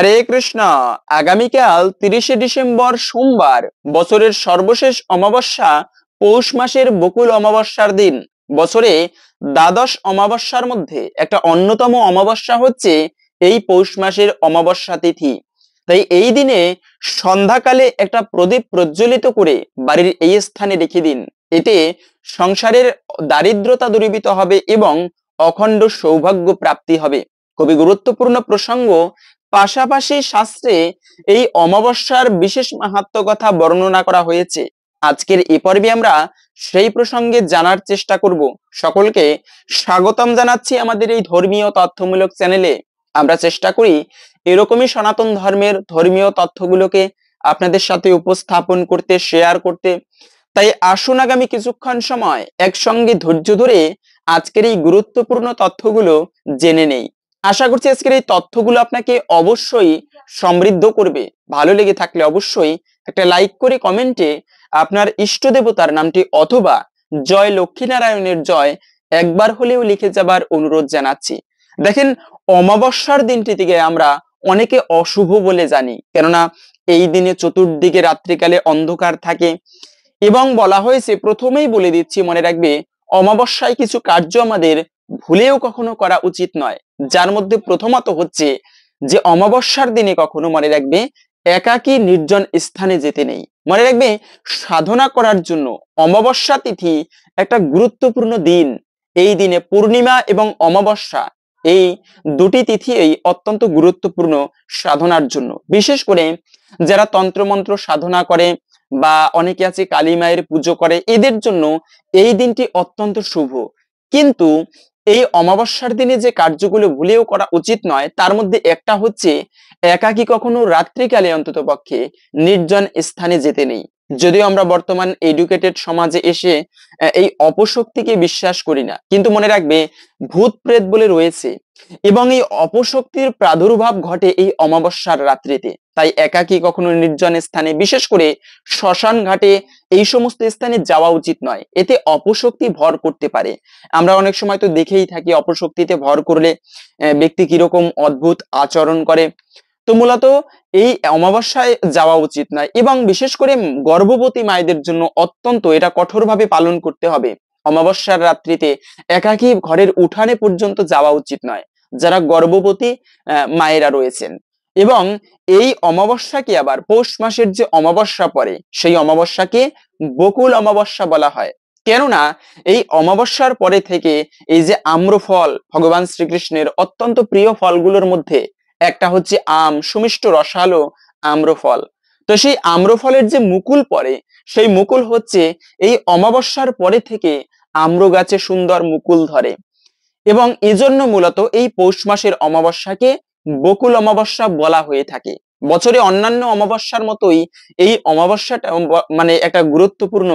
হরে কৃষ্ণ। আগামীকাল 30শে ডিসেম্বর সোমবার, বছরের সর্বশেষ অমাবস্যা, পৌষ মাসের বকুল অমাবস্যার দিন। বছরে দ্বাদশ অমাবস্যার মধ্যে একটা অন্যতম অমাবস্যা হচ্ছে এই পৌষ মাসের অমাবস্যা তিথি। তাই এই দিনে সন্ধ্যাকালে একটা প্রদীপ প্রজ্বলিত করে বাড়ির এই স্থানে রেখে দিন। এতে সংসারের দারিদ্রতা দূরীভূত হবে এবং অখণ্ড সৌভাগ্য প্রাপ্তি হবে। খুবই গুরুত্বপূর্ণ প্রসঙ্গ। পাশাপাশি শাস্ত্রে এই অমাবস্যার বিশেষ মাহাত্ম্য কথা বর্ণনা করা হয়েছে। আজকের এই পর্বে আমরা সেই প্রসঙ্গে জানার চেষ্টা করব। সকলকে স্বাগতম জানাচ্ছি আমাদের এই ধর্মীয় তথ্যমূলক চ্যানেলে। আমরা চেষ্টা করি এরকমই সনাতন ধর্মের ধর্মীয় তথ্যগুলোকে আপনাদের সাথে উপস্থাপন করতে, শেয়ার করতে। তাই আসুন আগামী কিছুক্ষণ সময় একসঙ্গে ধৈর্য ধরে আজকের এই গুরুত্বপূর্ণ তথ্যগুলো জেনে নেই। আশা করছি আজকের এই তথ্যগুলো আপনাকে অবশ্যই সমৃদ্ধ করবে। ভালো লেগে থাকলে অবশ্যই একটা লাইক করে কমেন্টে আপনার ইষ্ট দেবতার নামটি অথবা জয় লক্ষ্মীনারায়ণের জয় একবার হলেও লিখে যাবার অনুরোধ জানাচ্ছি। দেখেন, অমাবস্যার দিনটিকে আমরা অনেকে অশুভ বলে জানি, কেননা এই দিনে চতুর্দিকে রাত্রিকালে অন্ধকার থাকে এবং বলা হয়েছে, প্রথমেই বলে দিচ্ছি মনে রাখবে, অমাবস্যায় কিছু কার্য আমাদের ভুলেও কখনো করা উচিত নয়। যার মধ্যে প্রথমত হচ্ছে যে অমাবস্যার দিনে কখনো মনে রাখবে একাকী নির্জন স্থানে যেতে নেই। মনে রাখবে সাধনা করার জন্য অমাবস্যা তিথি একটা গুরুত্বপূর্ণ দিন। এই দিনে পূর্ণিমা এবং অমাবস্যা এই দুটি তিথি অত্যন্ত গুরুত্বপূর্ণ সাধনার জন্য। বিশেষ করে যারা তন্ত্রমন্ত্র সাধনা করে বা অনেকে আছে কালী মায়ের পুজো করে, এদের জন্য এই দিনটি অত্যন্ত শুভ। কিন্তু এই অমাবস্যার দিনে যে কার্যগুলো ভুলেও করা উচিত নয়, তার মধ্যে একটা হচ্ছে একাকী কখনো রাত্রিকালে অন্তত পক্ষে নির্জন স্থানে যেতে নেই। যদিও আমরা বর্তমান এডুকেটেড সমাজে এসে এই অপশক্তিকে বিশ্বাস করি না, কিন্তু মনে রাখবে ভূত প্রেত বলে রয়েছে এবং এই অপশক্তির প্রাদুর্ভাব ঘটে এই অমাবস্যার রাত্রিতে। তাই একাকী কখনো নির্জন স্থানে, বিশেষ করে শ্মশান ঘাটে, এই সমস্ত স্থানে যাওয়া উচিত নয়। এতে অপশক্তি ভর করতে পারে। আমরা অনেক সময় তো দেখেই থাকি অপশক্তিতে ভর করলে ব্যক্তি কিরকম অদ্ভুত আচরণ করে। তো মূলত এই অমাবস্যায় যাওয়া উচিত নয় এবং বিশেষ করে গর্ভবতী মায়েদের জন্য অত্যন্ত এটা কঠোরভাবে পালন করতে হবে। অমাবস্যার রাত্রিতে একাকী ঘরের উঠানে পর্যন্ত যাওয়া উচিত নয় যারা গর্ভবতী মায়েরা রয়েছেন। এবং এই অমাবস্যাকে আবার পৌষ মাসের যে অমাবস্যা পড়ে সেই অমাবস্যাকে বকুল অমাবস্যা বলা হয়। কেননা এই অমাবস্যার পরে থেকে এই যে আম্রফল, ভগবান শ্রীকৃষ্ণের অত্যন্ত প্রিয় ফলগুলোর মধ্যে একটা হচ্ছে আম, সুমিষ্ট রসালো আম্রফল। তো সেই আম্রফলের যে মুকুল পড়ে, সেই মুকুল হচ্ছে এই অমাবস্যার পরে থেকে আম্র গাছে সুন্দর মুকুল ধরে এবং এজন্য মূলত এই পৌষ মাসের অমাবস্যাকে বকুল অমাবস্যা বলা হয়ে থাকে। বছরে অন্যান্য অমাবস্যার মতোই এই অমাবস্যাটা মানে একটা গুরুত্বপূর্ণ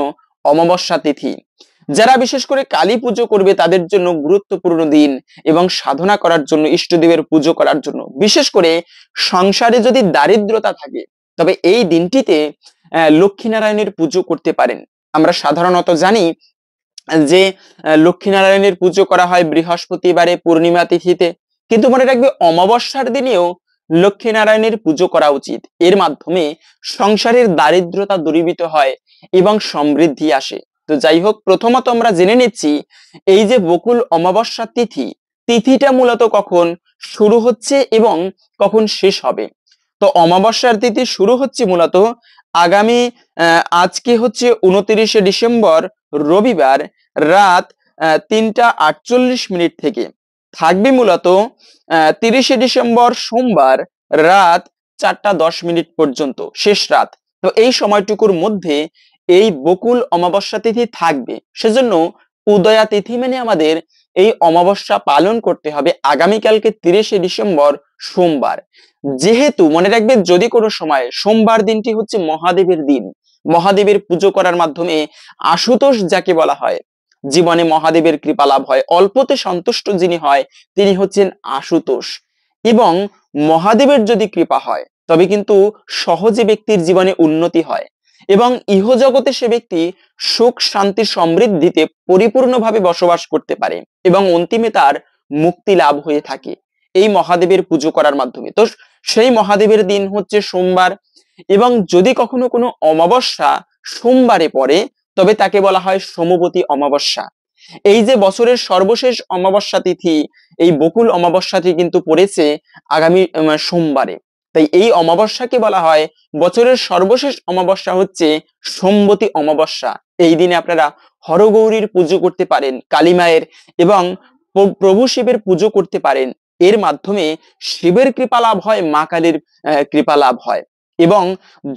অমাবস্যা তিথি। যারা বিশেষ করে কালী পুজো করবে তাদের জন্য গুরুত্বপূর্ণ দিন এবং সাধনা করার জন্য, ইষ্টদেবের পুজো করার জন্য। বিশেষ করে সংসারে যদি দারিদ্রতা থাকে তবে এই দিনটিতে লক্ষ্মীনারায়ণের পুজো করতে পারেন। আমরা সাধারণত জানি যে লক্ষ্মীনারায়ণের পুজো করা হয় বৃহস্পতিবারে পূর্ণিমা তিথিতে, কিন্তু মনে রাখবে অমাবস্যার দিনেও লক্ষ্মীনারায়ণের পুজো করা উচিত। এর মাধ্যমে সংসারের দারিদ্রতা দূরীভূত হয় এবং সমৃদ্ধি আসে। তো যাই হোক, প্রথমত আমরা জেনে নিচ্ছি এই যে বকুল অমাবস্যা তিথি, তিথিটা মূলত কখন শুরু হচ্ছে এবং কখন শেষ হবে। তো অমাবস্যার তিথি শুরু হচ্ছে মূলত আগামী আজকে হচ্ছে 29শে ডিসেম্বর রবিবার রাত 3টা 48 মিনিট থেকে, থাকবে মূলত 30শে ডিসেম্বর সোমবার রাত 4টা 10 মিনিট পর্যন্ত, শেষ রাত। তো এই সময়টুকুর মধ্যে এই বকুল অমাবস্যা তিথি থাকবে। সেজন্য উদয়া তিথি মেনে আমাদের এই অমাবস্যা পালন করতে হবে আগামীকালকে 30শে ডিসেম্বর সোমবার। যেহেতু মনে রাখবেন, যদি কোনো সময় সোমবার দিনটি হচ্ছে মহাদেবের দিন, মহাদেবের পুজো করার মাধ্যমে আশুতোষ যাকে বলা হয়, জীবনে মহাদেবের কৃপা লাভ হয়। অল্পতে সন্তুষ্ট যিনি হয় তিনি হচ্ছেন আশুতোষ। এবং মহাদেবের যদি কৃপা হয় তবে কিন্তু সহজে ব্যক্তির জীবনে উন্নতি হয় এবং ইহজগতে সে ব্যক্তি সুখ শান্তি সমৃদ্ধিতে পরিপূর্ণভাবে বসবাস করতে পারে এবং অন্তিমে তার মুক্তি লাভ হয়ে থাকে এই মহাদেবের পুজো করার মাধ্যমে। তো সেই মহাদেবের দিন হচ্ছে সোমবার। এবং যদি কখনো কোনো অমাবস্যা সোমবারে পড়ে তবে তাকে বলা হয় সোমবতী অমাবস্যা। এই যে বছরের সর্বশেষ অমাবস্যা তিথি, এই বকুল অমাবস্যাটি কিন্তু পড়েছে আগামী সোমবারে। তাই এই অমাবস্যাকে বলা হয় বছরের সর্বশেষ অমাবস্যা হচ্ছে সোমবতী অমাবস্যা। এই দিনে আপনারা হরগৌরীর পুজো করতে পারেন, কালী মায়ের এবং প্রভু শিবের পুজো করতে পারেন। এর মাধ্যমে শিবের কৃপা লাভ হয়, মা কালীর কৃপা লাভ হয়। এবং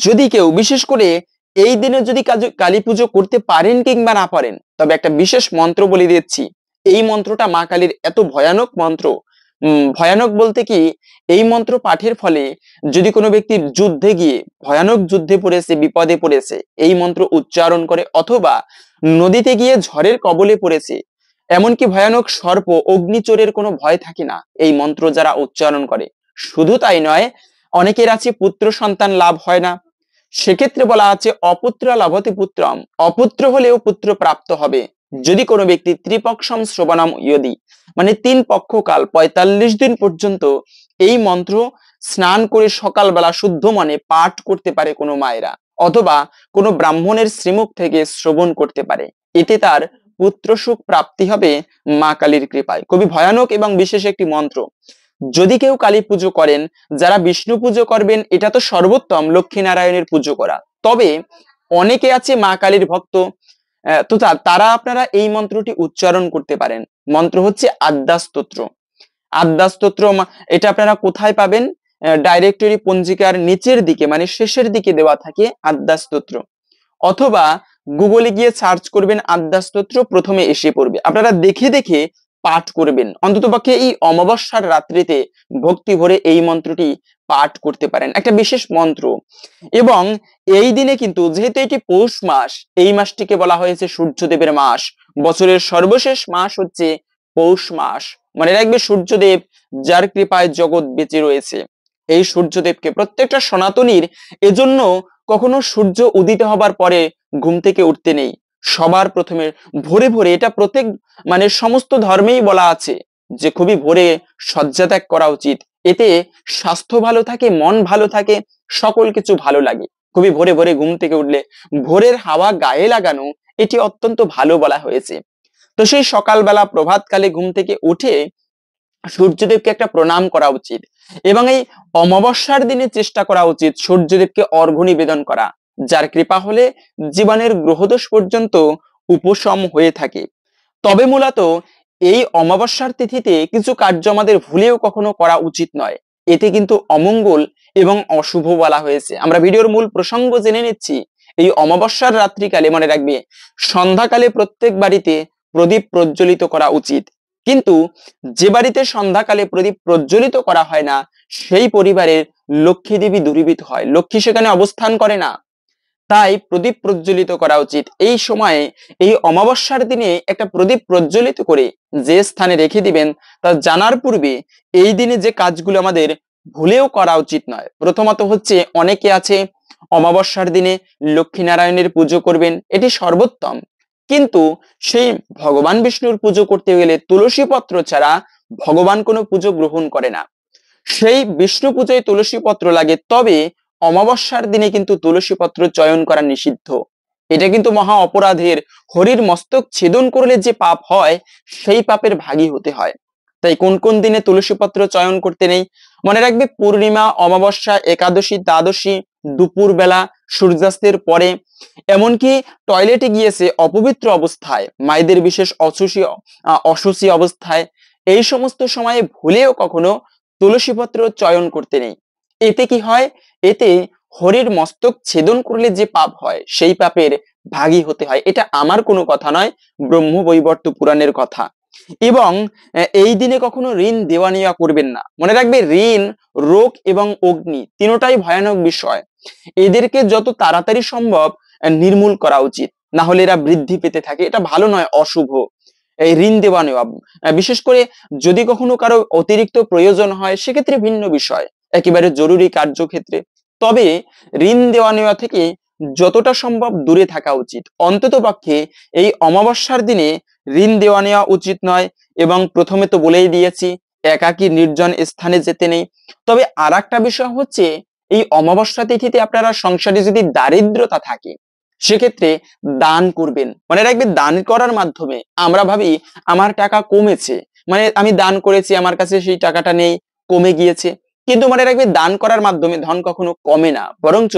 যদি কেউ বিশেষ করে এই দিনে যদি কালী পুজো করতে পারেন কিংবা না পারেন, তবে একটা বিশেষ মন্ত্র বলে দিচ্ছি। এই মন্ত্রটা মা কালীর এত ভয়ানক মন্ত্র, ভয়ানক বলতে কি, এই মন্ত্র পাঠের ফলে যদি কোনো ব্যক্তির যুদ্ধে গিয়ে ভয়ানক যুদ্ধে পড়েছে, বিপদে পড়েছে, এই মন্ত্র উচ্চারণ করে, অথবা নদীতে গিয়ে ঝড়ের কবলে পড়েছে, এমনকি ভয়ানক সর্প অগ্নিচোরের কোনো ভয় থাকে না এই মন্ত্র যারা উচ্চারণ করে। শুধু তাই নয়, অনেকের আছে পুত্র সন্তান লাভ হয় না, সেক্ষেত্রে বলা আছে অপুত্র লাভতে পুত্রম, অপুত্র হলেও পুত্র প্রাপ্ত হবে যদি কোনো ব্যক্তি ত্রিপক্ষম শ্রবণম ইয়দি, মানে 3 পক্ষকাল 45 দিন পর্যন্ত এই মন্ত্র স্নান করে সকালবেলা শুদ্ধ মনে পাঠ করতে পারে কোনো মায়েরা, অথবা কোনো ব্রাহ্মণের শ্রীমুখ থেকে শ্রবণ করতে পারে। এতে তার পুত্র সুখ প্রাপ্তি হবে মা কালীর কৃপায়। খুবই ভয়ানক এবং বিশেষ একটি মন্ত্র। যদি কেউ কালী পুজো করেন, যারা বিষ্ণু পুজো করবেন, এটা তো সর্বোত্তম লক্ষ্মী নারায়ণের পুজো করা। তবে অনেকে আছে মা কালীর ভক্ত, তো তারা আপনারা এই মন্ত্রটি উচ্চারণ করতে পারেন। মন্ত্র হচ্ছে আদ্যা স্তোত্র। আদ্যা স্তোত্র এটা আপনারা কোথায় পাবেন? ডাইরেক্টরি পঞ্জিকার নিচের দিকে মানে শেষের দিকে দেওয়া থাকে আদ্যা স্তোত্র, অথবা গুগলে গিয়ে সার্চ করবেন আদ্যা স্তোত্র, প্রথমে এসে পড়বে। আপনারা দেখে দেখে পাঠ করবেন, অন্ততপক্ষে এই অমাবস্যার রাত্রিতে ভক্তি ভরে এই মন্ত্রটি পাঠ করতে পারেন, একটা বিশেষ মন্ত্র। এবং এই দিনে কিন্তু যেহেতু এটি পৌষ মাস, এই মাসটিকে বলা হয়েছে সূর্যদেবের মাস, বছরের সর্বশেষ মাস হচ্ছে পৌষ মাস। মনে রাখবে, সূর্যদেব যার কৃপায় জগৎ বেঁচে রয়েছে, এই সূর্যদেবকে প্রত্যেকটা সনাতনীর এজন্য কখনো সূর্য উদিত হবার পরে ঘুম থেকে উঠতে নেই, সবার প্রথমে ভোরে ভোরে, এটা প্রত্যেক মানে সমস্ত ধর্মেই বলা আছে যে খুবই ভোরে শয্যা ত্যাগ করা উচিত। এতে স্বাস্থ্য ভালো থাকে, মন ভালো থাকে, সকল কিছু ভালো লাগে। খুবই ভোরে ভোরে ঘুম থেকে উঠলে ভোরের হাওয়া গায়ে লাগানো, এটি অত্যন্ত ভালো বলা হয়েছে। তো সেই সকালবেলা প্রভাতকালে ঘুম থেকে উঠে সূর্যদেবকে একটা প্রণাম করা উচিত, এবং এই অমাবস্যার দিনে চেষ্টা করা উচিত সূর্যদেবকে অর্ঘ্য নিবেদন করা, যার কৃপা হলে জীবনের গ্রহদোষ পর্যন্ত উপশম হয়ে থাকে। তবে মূলত এই অমাবস্যার তিথিতে কিছু কার্য আমাদের ভুলেও কখনো করা উচিত নয়, এতে কিন্তু অমঙ্গল এবং অশুভ বলা হয়েছে। আমরা ভিডিওর মূল প্রসঙ্গ জেনে নিচ্ছি। এই অমাবস্যার রাত্রিকালে মনে রাখবে, সন্ধ্যাকালে প্রত্যেক বাড়িতে প্রদীপ প্রজ্বলিত করা উচিত, কিন্তু যে বাড়িতে সন্ধ্যাকালে প্রদীপ প্রজ্বলিত করা হয় না, সেই পরিবারের লক্ষ্মী দেবী দূরীভূত হয়, লক্ষ্মী সেখানে অবস্থান করে না। তাই প্রদীপ প্রজ্বলিত করা উচিত। এই সময়ে এই অমাবস্যার দিনে একটা প্রদীপ প্রজ্বলিত করে যে স্থানে রেখে দিবেন, তা জানার পূর্বে এই দিনে যে কাজগুলো আমাদের ভুলেও করা উচিত নয়। প্রথমত হচ্ছে, অনেকে আছে অমাবস্যার দিনে লক্ষ্মী নারায়ণের পুজো করবেন, এটি সর্বোত্তম, কিন্তু সেই ভগবান বিষ্ণুর পুজো করতে গেলে তুলসী পত্র ছাড়া ভগবান কোনো পুজো গ্রহণ করে না। সেই বিষ্ণু পূজায় তুলসী পত্র লাগে, তবে অমাবস্যার দিনে কিন্তু তুলসী পত্র চয়ন করা নিষিদ্ধ। এটা কিন্তু মহা অপরাধের, হরির মস্তক ছেদন করলে যে পাপ হয়, সেই পাপের ভাগী হতে হয়। তাই কোন কোন দিনে তুলসী পত্র চয়ন করতে নেই? মনে রাখবে, পূর্ণিমা, অমাবস্যা, একাদশী, দ্বাদশী, দুপুর বেলা, সূর্যাস্তের পরে, এমনকি টয়লেটে গিয়েছে অপবিত্র অবস্থায়, মায়েদের বিশেষ অশুচি অবস্থায়, এই সমস্ত সময়ে ভুলেও কখনো তুলসী পত্র চয়ন করতে নেই। এতে কি হয়? এতে হরির মস্তক ছেদন করলে যে পাপ হয়, সেই পাপের ভাগী হতে হয়। এটা আমার কোনো কথা নয়, ব্রহ্মবৈবর্ত পুরাণের কথা। এবং এই দিনে কখনো ঋণ দেওয়া নেওয়া করবেন না। মনে রাখবে, ঋণ, রোগ এবং অগ্নি তিনটাই ভয়ানক বিষয়, এদেরকে যত তাড়াতাড়ি সম্ভব নির্মূল করা উচিত, না হলে এরা বৃদ্ধি পেতে থাকে, এটা ভালো নয়, অশুভ। এই ঋণ দেওয়া নেওয়া, বিশেষ করে যদি কখনো কারো অতিরিক্ত প্রয়োজন হয়, সেক্ষেত্রে ভিন্ন বিষয়, একেবারে জরুরি কার্যক্ষেত্রে। তবে ঋণ দেওয়া নেওয়া থেকে যতটা সম্ভব দূরে থাকা উচিত। অন্তত পক্ষে এই অমাবস্যার দিনে ঋণ দেওয়া নেওয়া উচিত নয়। এবং প্রথমে তো বলেই দিয়েছি, একাকী নির্জন স্থানে যেতে নেই। তবে আর একটা বিষয় হচ্ছে, এই অমাবস্যা তিথিতে আপনারা সংসারে যদি দারিদ্রতা থাকে সেক্ষেত্রে দান করবেন। মনে রাখবেন, দান করার মাধ্যমে আমরা ভাবি আমার টাকা কমেছে, মানে আমি দান করেছি আমার কাছে সেই টাকাটা নেই, কমে গিয়েছে। কিন্তু মনে রাখবে, দান করার মাধ্যমে ধন কখনো কমে না, বরঞ্চ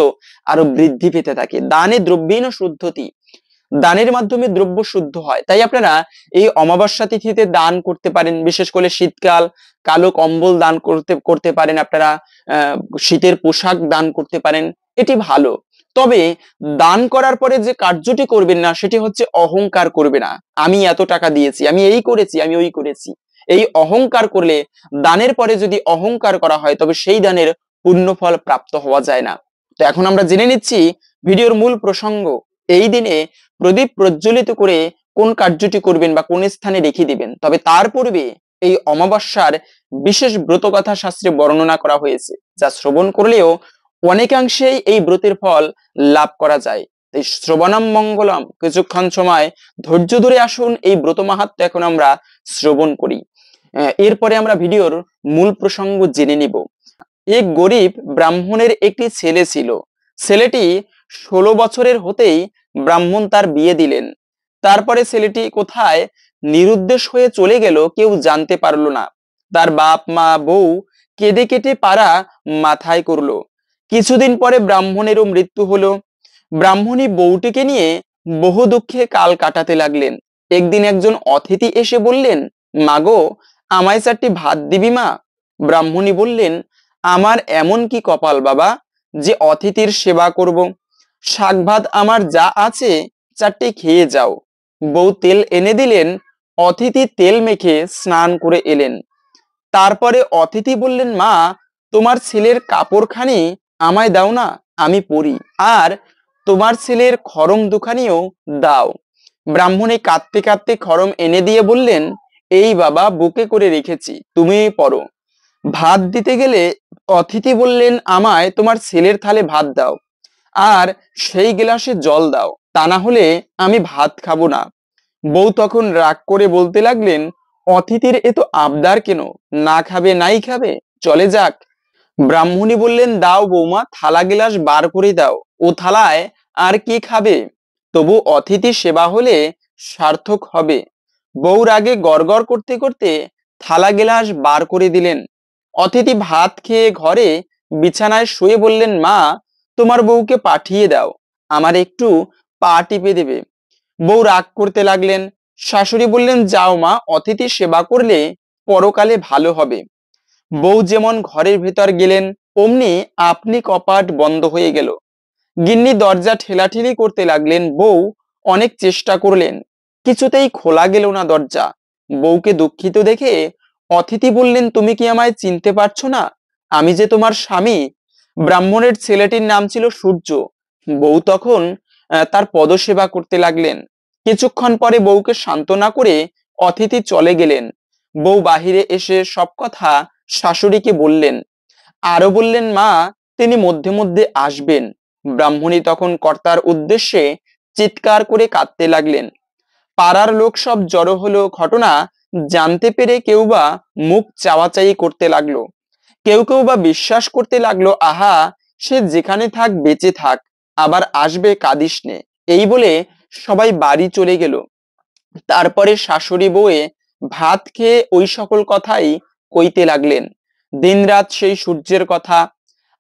আরো বৃদ্ধি পেতে থাকে। দানে দ্রব্যেন শুদ্ধতি, দানের মাধ্যমে দ্রব্য শুদ্ধ হয়। তাই আপনারা এই অমাবস্যা তিথিতে দান করতে পারেন। বিশেষ করে শীতকাল, কালো কম্বল দান করতে পারেন আপনারা, শীতের পোশাক দান করতে পারেন, এটি ভালো। তবে দান করার পরে যে কার্যটি করবেন না সেটি হচ্ছে অহংকার করবে না, আমি এত টাকা দিয়েছি, আমি এই করেছি, আমি ওই করেছি। এই অহংকার করলে, দানের পরে যদি অহংকার করা হয় তবে সেই দানের পূর্ণ ফল প্রাপ্ত হওয়া যায় না। তো এখন আমরা জেনে নিচ্ছি ভিডিওর মূল প্রসঙ্গ। এই দিনে প্রদীপ প্রজ্বলিত করে কোন কার্যটি করবেন বা কোন স্থানে রেখে দিবেন। তবে তার পূর্বে এই অমাবস্যার বিশেষ ব্রত কথা শাস্ত্রে বর্ণনা করা হয়েছে, যা শ্রবণ করলেও অনেকাংশেই এই ব্রতের ফল লাভ করা যায়। এই শ্রবণম মঙ্গলম, কিছুক্ষণ সময় ধৈর্য ধরে আসুন, এই ব্রত মাহাত্ম্য এখন আমরা শ্রবণ করি। এরপরে আমরা ভিডিওর মূল প্রসঙ্গ জেনে নিব। এক গরিব ব্রাহ্মণের একটি ছেলে ছিল। ছেলেটি 16 বছরের হতেই ব্রাহ্মণ তার বিয়ে দিলেন। তারপরে ছেলেটি কোথায় নিরুদ্দেশ হয়ে চলে গেল কেউ জানতে পারলো না। তার বাপ মা বউ কেঁদে কেটে পাড়া মাথায় করলো। কিছুদিন পরে ব্রাহ্মণেরও মৃত্যু হলো। ব্রাহ্মণী বউটিকে নিয়ে বহু দুঃখে কাল কাটাতে লাগলেন। একদিন একজন অতিথি এসে বললেন, মাগো, আমায় 4টি ভাত দিবি মা? ব্রাহ্মণী বললেন, আমার এমন কি কপাল বাবা যে অতিথির সেবা করব? শাক ভাত আমার যা আছে 4টি খেয়ে যাও। বউ তেল এনে দিলেন। অতিথি তেল মেখে স্নান করে এলেন। তারপরে অতিথি বললেন, মা, তোমার ছেলের কাপড়খানি আমায় দাও না, আমি পরি। আর তোমার ছেলের খড়ম দুখানিও দাও। ব্রাহ্মণী কাঁদতে কাঁদতে খড়ম এনে দিয়ে বললেন, এই বাবা, বুকে করে রেখেছি, তুমি পরো। ভাত দিতে গেলে অতিথি বললেন, আমায় তোমার ছেলের থালে ভাত দাও, আর সেই গ্লাসে জল দাও, তা না হলে আমি ভাত খাবো না। বউ তখন রাগ করে বলতে লাগলেন, অতিথির এত আবদার কেন? না খাবে নাই খাবে, চলে যাক। ব্রাহ্মণী বললেন, দাও বৌমা, থালা গ্লাস বার করে দাও, ও থালায় আর কি খাবে? তবু অতিথি সেবা হলে সার্থক হবে। বউ রাগে গড়গড় করতে করতে থালা গ্লাস বার করে দিলেন। অতিথি ভাত খেয়ে ঘরে বিছানায় শুয়ে বললেন, মা, তোমার বউকে পাঠিয়ে দাও, আমার একটু পা টিপে দেবে। বউ রাগ করতে লাগলেন। শাশুড়ি বললেন, যাও মা, অতিথি সেবা করলে পরকালে ভালো হবে। বউ যেমন ঘরের ভেতর গেলেন, অমনি আপনি কপাট বন্ধ হয়ে গেল। গিন্নি দরজা ঠেলাঠেলি করতে লাগলেন। বউ অনেক চেষ্টা করলেন, কিছুতেই খোলা গেল না দরজা। বউকে দুঃখিত দেখে অতিথি বললেন, তুমি কি আমায় চিনতে পারছো না? আমি যে তোমার স্বামী। ব্রাহ্মণের ছেলেটির নাম ছিল সূর্য। বউ তখন তার পদসেবা করতে লাগলেন। কিছুক্ষণ পরে বউকে সান্ত্বনা করে অতিথি চলে গেলেন। বউ বাহিরে এসে সব কথা শাশুড়িকে বললেন। আরো বললেন, মা, তিনি মধ্যে মধ্যে আসবেন। ব্রাহ্মণী তখন কর্তার উদ্দেশ্যে চিৎকার করে কাঁদতে লাগলেন। পাড়ার লোক সব জড়ো হলো। ঘটনা জানতে পেরে কেউ বা মুখ চাওয়াচাই করতে লাগলো, কেউ কেউ বা বিশ্বাস করতে লাগলো, আহা, সে যেখানে থাক বেঁচে থাক, আবার আসবে, কাঁদিস নে। এই বলে সবাই বাড়ি চলে গেল। তারপরে শাশুড়ি বউয়ে ভাত খেয়ে ওই সকল কথাই কইতে লাগলেন, দিনরাত সেই সূর্যের কথা।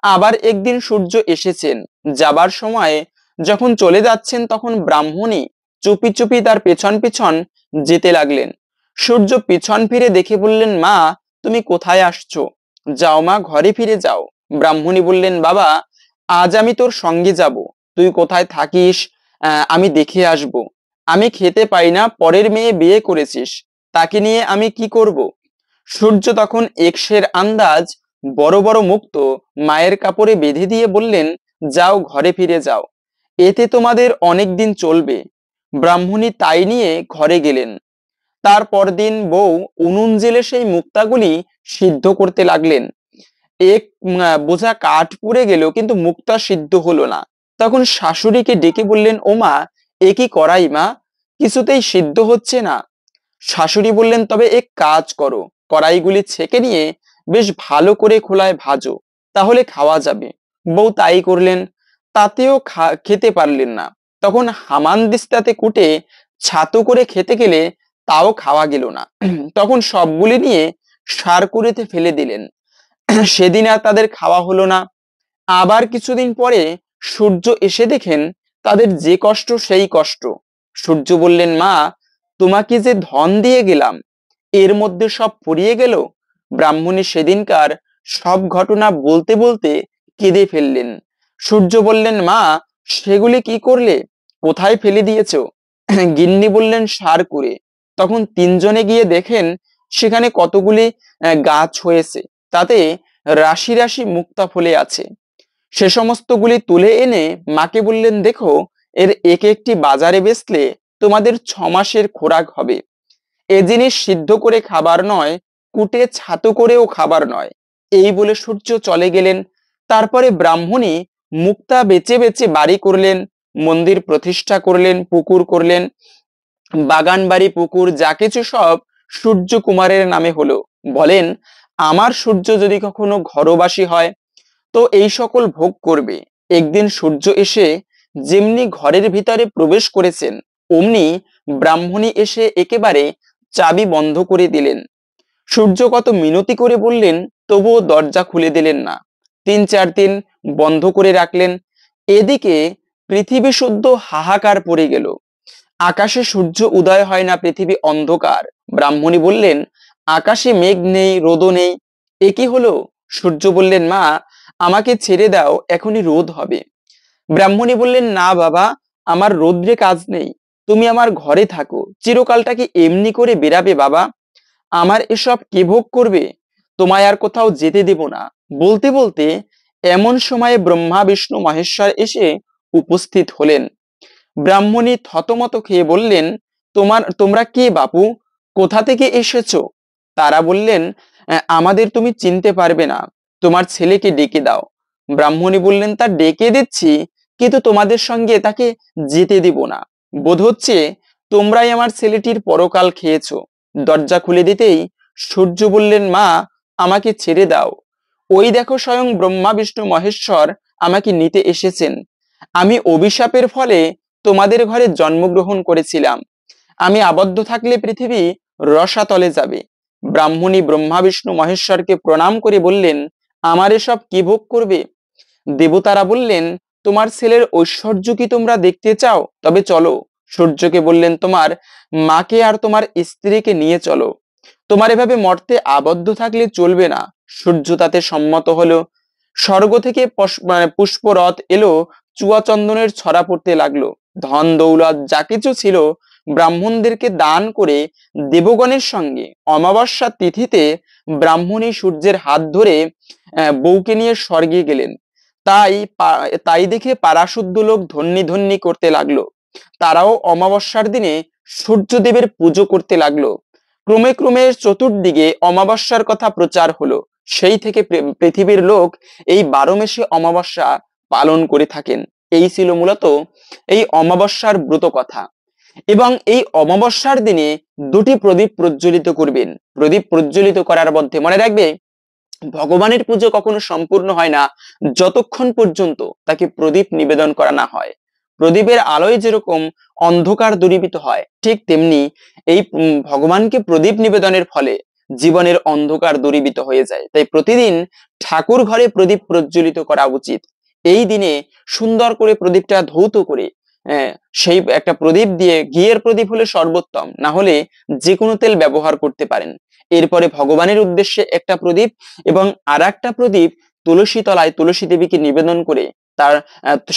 আবার একদিন সূর্য এসেছেন। যাবার সময় যখন চলে যাচ্ছেন তখন ব্রাহ্মণী চুপি চুপি তার পেছন পেছন যেতে লাগলেন। সূর্য পিছন ফিরে দেখে বললেন, মা, তুমি কোথায় আসছো? যাও মা, ঘরে ফিরে যাও। ব্রাহ্মণী বললেন, বাবা, আজ আমি তোর সঙ্গে যাব। তুই কোথায় থাকিস আমি দেখে আসব। আমি খেতে পাই না, পরের মেয়ে বিয়ে করেছিস, তাকে নিয়ে আমি কি করব? সূর্য তখন এক্সের আন্দাজ বড় বড় মুক্ত মায়ের কাপড়ে বেঁধে দিয়ে বললেন, যাও, ঘরে ফিরে যাও, এতে তোমাদের অনেক দিন চলবে। ব্রাহ্মণী তাই নিয়ে ঘরে গেলেন। তার পরদিন বউ উনুন জেলে সেই মুক্তাগুলি সিদ্ধ করতে লাগলেন। এক বোঝা কাঠ পুড়ে গেল, কিন্তু মুক্তা সিদ্ধ হলো না। তখন শাশুড়িকে ডেকে বললেন, ও মা, এ কি করাই মা, কিছুতেই সিদ্ধ হচ্ছে না। শাশুড়ি বললেন, তবে এক কাজ করো, কড়াইগুলি ছেঁকে নিয়ে বেশ ভালো করে খোলায় ভাজো, তাহলে খাওয়া যাবে। বউ তাই করলেন, তাতেও খেতে পারলেন না। তখন হামানদিস্তাতে কুটে ছাতু করে খেতে গেলে তাও খাওয়া গেল না। তখন সবগুলি নিয়ে সারকুড়িতে ফেলে দিলেন। সেদিন আর তাদের খাওয়া হলো না। আবার কিছুদিন পরে সূর্য এসে দেখেন তাদের যে কষ্ট সেই কষ্ট। সূর্য বললেন, মা, তোমাকে যে ধন দিয়ে গেলাম এর মধ্যে সব ফুরিয়ে গেল। ব্রাহ্মণী সেদিনকার সব ঘটনা বলতে বলতে কেঁদে ফেললেন। সূর্য বললেন, মা, সেগুলি কি করলে, কোথায় ফেলে দিয়েছ? গিন্নি বললেন, সার করে। তখন তিনজনে গিয়ে দেখেন সেখানে কতগুলি গাছ হয়েছে, তাতে রাশি রাশি মুক্তা ফলে আছে। সে সমস্তগুলি তুলে এনে মাকে বললেন, দেখো, এর এক একটি বাজারে বেচলে তোমাদের 6 মাসের খোরাক হবে। এ জিনিস সিদ্ধ করে খাবার নয়, কুটে ছাতু করেও খাবার নয়। এই বলে সূর্য চলে গেলেন। তারপরে ব্রাহ্মণী মুক্তা বেচে বেচে বাড়ি করলেন, মন্দির প্রতিষ্ঠা করলেন, পুকুর করলেন, বাগান বাড়ি পুকুর যা কিছু সব সূর্য কুমারের নামে হলো। বলেন, আমার সূর্য যদি কখনো ঘরবাসী হয় তো এই সকল ভোগ করবে। একদিন সূর্য এসে যেমনি ঘরের ভিতরে প্রবেশ করেছেন, অমনি ব্রাহ্মণী এসে একেবারে চাবি বন্ধ করে দিলেন। সূর্য কত মিনতি করে বললেন, তবুও দরজা খুলে দিলেন না। 3-4 দিন বন্ধ করে রাখলেন। এদিকে পৃথিবী শুদ্ধ হাহাকার পড়ে গেল। আকাশে সূর্য উদয় হয় না, পৃথিবী অন্ধকার। ব্রাহ্মণী বললেন, আকাশে মেঘ নেই, রোদও নেই, এ কি হলো? সূর্য বললেন, মা, আমাকে ছেড়ে দাও, এখনই রোদ হবে। ব্রাহ্মণী বললেন, না বাবা, আমার রোদ্রে কাজ নেই, তুমি আমার ঘরে থাকো। চিরকালটা কি এমনি করে বেরাবে বাবা? আমার এসব কে ভোগ করবে? তোমায় আর কোথাও যেতে দেব না। বলতে বলতে এমন সময়ে ব্রহ্মা বিষ্ণু মহেশ্বর এসে উপস্থিত হলেন। ব্রাহ্মণী থতমত খেয়ে বললেন, তোমরা কে বাপু? কোথা থেকে এসেছো? তারা বললেন, আমাদের তুমি চিনতে পারবে না, তোমার ছেলেকে ডেকে দাও। ব্রাহ্মণী বললেন, তা ডেকে দিচ্ছি, কিন্তু তোমাদের সঙ্গে তাকে যেতে দিব না। বোধ হচ্ছে তোমরাই আমার ছেলেটির পরকাল খেয়েছো। দরজা খুলে দিতেই সূর্য বললেন, মা, আমাকে ছেড়ে দাও। ওই দেখো, স্বয়ং ব্রহ্মা বিষ্ণু মহেশ্বর আমাকে নিতে এসেছেন। আমি অভিশাপের ফলে তোমাদের ঘরে জন্মগ্রহণ করেছিলাম। আমি আবদ্ধ থাকলে পৃথিবী রসাতলে যাবে। ব্রাহ্মণী ব্রহ্মা বিষ্ণু মহেশ্বরকে প্রণাম করে বললেন, আমার এসব কি ভোগ করবে? দেবতারা বললেন, তোমার ছেলের ঐশ্বর্য কি তোমরা দেখতে চাও? তবে চলো। সূর্যকে বললেন, তোমার মাকে আর তোমার স্ত্রীকে নিয়ে চলো। তোমার এভাবে মর্তে আবদ্ধ থাকলে চলবে না। সূর্য তাতে সম্মত হলো। স্বর্গ থেকে পুষ্পরথ এলো, চুয়া চন্দনের ছড়া পড়তে লাগলো। ধন দৌলত যা কিছু ছিল ব্রাহ্মণদেরকে দান করে দেবগণের সঙ্গে অমাবস্যা তিথিতে ব্রাহ্মণী সূর্যের হাত ধরে বউকে নিয়ে স্বর্গে গেলেন। তাই দেখে পারাশুদ্ধ লোক ধন্যি ধন্যি করতে লাগলো। তারাও অমাবস্যার দিনে সূর্যদেবের পুজো করতে লাগলো। ক্রমে ক্রমে চতুর্দিকে অমাবস্যার কথা প্রচার হলো। সেই থেকে পৃথিবীর লোক এই 12 মাসে অমাবস্যা পালন করে থাকেন। এই ছিল মূলত এই অমাবস্যার ব্রত কথা। এবং এই অমাবস্যার দিনে 2টি প্রদীপ প্রজ্বলিত করবেন। প্রদীপ প্রজ্বলিত করার মধ্যে মনে রাখবে, ভগবানের পুজো কখনো সম্পূর্ণ হয় না যতক্ষণ পর্যন্ত তাকে প্রদীপ নিবেদন করা না হয়। প্রদীপের আলোয় যেরকম অন্ধকার দূরীভূত হয়, ঠিক তেমনি এই ভগবানকে প্রদীপ নিবেদনের ফলে জীবনের অন্ধকার দূরীভূত হয়ে যায়। তাই প্রতিদিন ঠাকুর ঘরে প্রদীপ প্রজ্বলিত করা উচিত। এই দিনে সুন্দর করে প্রদীপটা ধৌত করে সেই একটা প্রদীপ দিয়ে, ঘিয়ের প্রদীপ হলে সর্বোত্তম, না হলে যে কোনো তেল ব্যবহার করতে পারেন। এরপরে ভগবানের উদ্দেশ্যে একটা প্রদীপ এবং আর একটা প্রদীপ তুলসী তলায় তুলসী দেবীকে নিবেদন করে তার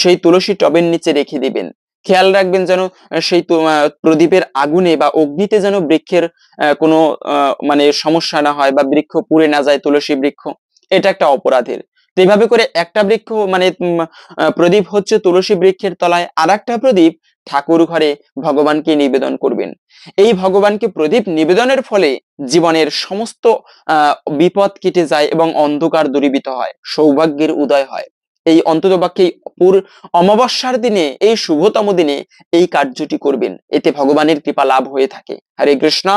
সেই তুলসী টবের নিচে রেখে দিবেন। খেয়াল রাখবেন যেন সেই প্রদীপের আগুনে বা অগ্নিতে যেন বৃক্ষের কোনো মানে সমস্যা না হয় বা বৃক্ষ পুড়ে না যায়, তুলসী বৃক্ষ। এটা একটা অপরাধের। তো এইভাবে করে একটা বৃক্ষ মানে প্রদীপ হচ্ছে তুলসী বৃক্ষের তলায়, আর একটা প্রদীপ ঠাকুর ঘরে ভগবানকে নিবেদন করবেন। এই ভগবানকে প্রদীপ নিবেদনের ফলে জীবনের সমস্ত বিপদ কেটে যায় এবং অন্ধকার দূরীভূত হয়, সৌভাগ্যের উদয় হয়। এই অন্ততপক্ষে অমাবস্যার দিনে, এই শুভতম দিনে এই কার্যটি করবেন, এতে ভগবানের কৃপা লাভ হয়ে থাকে। হরে কৃষ্ণ।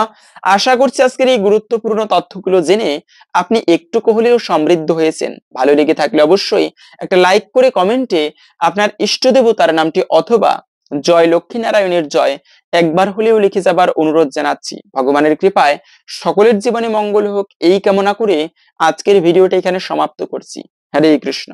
আশা করছি আজকের এই গুরুত্বপূর্ণ তথ্যগুলো জেনে আপনি একটু হলেও সমৃদ্ধ হয়েছেন। ভালো লেগে থাকলে অবশ্যই একটা লাইক করে কমেন্টে আপনার ইষ্ট দেবতার নামটি অথবা জয় লক্ষ্মী নারায়ণের জয় একবার হলেও লিখে যাবার অনুরোধ জানাচ্ছি। ভগবানের কৃপায় সকলের জীবনে মঙ্গল হোক এই কামনা করে আজকের ভিডিওটা এখানে সমাপ্ত করছি। হরে কৃষ্ণ।